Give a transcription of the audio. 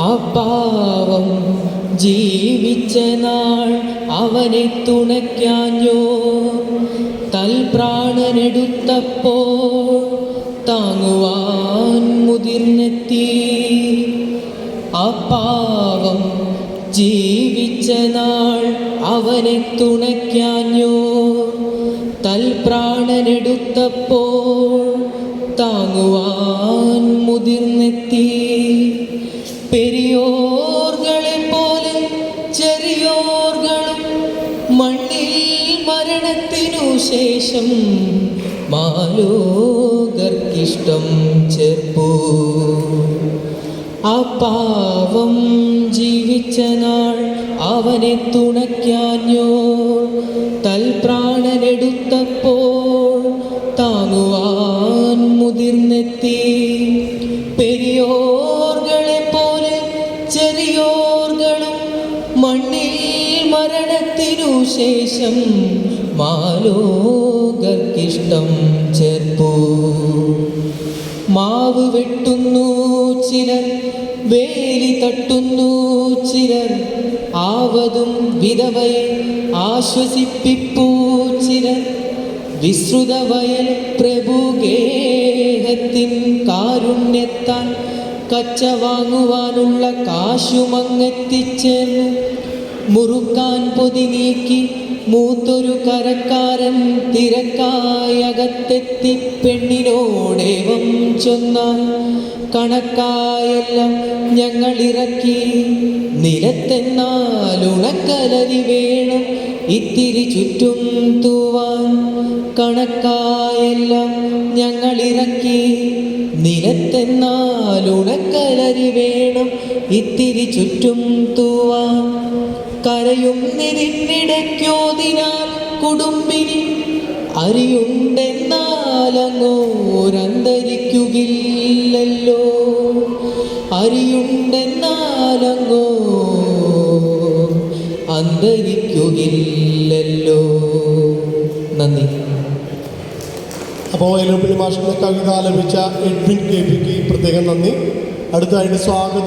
ആ പാവം ജീവിച്ച നാൾ അവനെ തുണയ്ക്കാഞ്ഞോ, തൽപ്രാണനെടുത്തപ്പോൾ താങ്ങുവാൻ മുതിർന്നെത്തി. ആ പാവം ജീവിച്ച നാൾ അവനെ തുണയ്ക്കാഞ്ഞോ, തൽപ്രാണനെടുത്തപ്പോൾ താങ്ങുവാൻ മുതിർന്നെത്തി. പെരിയോർകളെ പോലെ ചെറിയോർകളും മണ്ണിൽ മരണത്തിനു ശേഷം മാലോകർക്കിഷ്ടം ചേർപ്പൂ. ആ പാവം ജീവിച്ച നാൾ അവനെ തുണയ്ക്കാഞ്ഞോ, തൽപ്രാണനെടുത്തപ്പോൾ താങ്ങുവാൻ മുതിർന്നെത്തി. പെരിയോർകളെ പോലെ ചെറിയോർകളും മണ്ണിൽ മരണത്തിനു ശേഷം മാലോകർക്കിഷ്ടം ചേർപ്പൂ. മാവ് വെട്ടുന്നു ചിലർ, വേലി തട്ടുന്നു ചിലർ, ആവതും വിധവയെ ആശ്വസിപ്പിപ്പൂ ചിലർ. വിശ്രുത വയൽ പ്രഭുഗേഹത്തിൻ കാരുണ്യത്താൽ കച്ച വാങ്ങുവാനുള്ള കാശുമങ്ങെത്തിച്ചേർന്നു. മുറുക്കാൻ പൊതി നീക്കി മൂത്തൊരു കരക്കാരൻ തിരക്കായകത്തെത്തി പെണ്ണിനോടേവം ചൊന്നാൻ, കണക്കായെല്ലാം ഞങ്ങളിറക്കി നിലത്തെന്നാൽ ഉണക്കലരി വേണം ഇത്തിരി ചുറ്റും തൂവാൻ. കണക്കായെല്ലാം ഞങ്ങളിറക്കി നിലത്തെന്നാൽ ഉണക്കലരി വേണം ഇത്തിരി ചുറ്റും തൂവാൻ. കരയുന്നതിനിടയ്ക്കോതിനാൽ കുടുംബിനി അരിയുണ്ടെന്നാലങ്ങോരന്തരിക്കുകില്ലല്ലോ, അരിയുണ്ടെന്നാലങ്ങോ അന്തരിക്കുകില്ലല്ലോ. നന്ദി. അപ്പോൾ എലോപ്പിള്ളി മാഷിൻ്റെ കവിത ആലപിച്ച എഡ്വിൻ കെ പിക്ക് പ്രത്യേകം നന്ദി. അടുത്തതായിട്ട് സ്വാഗതം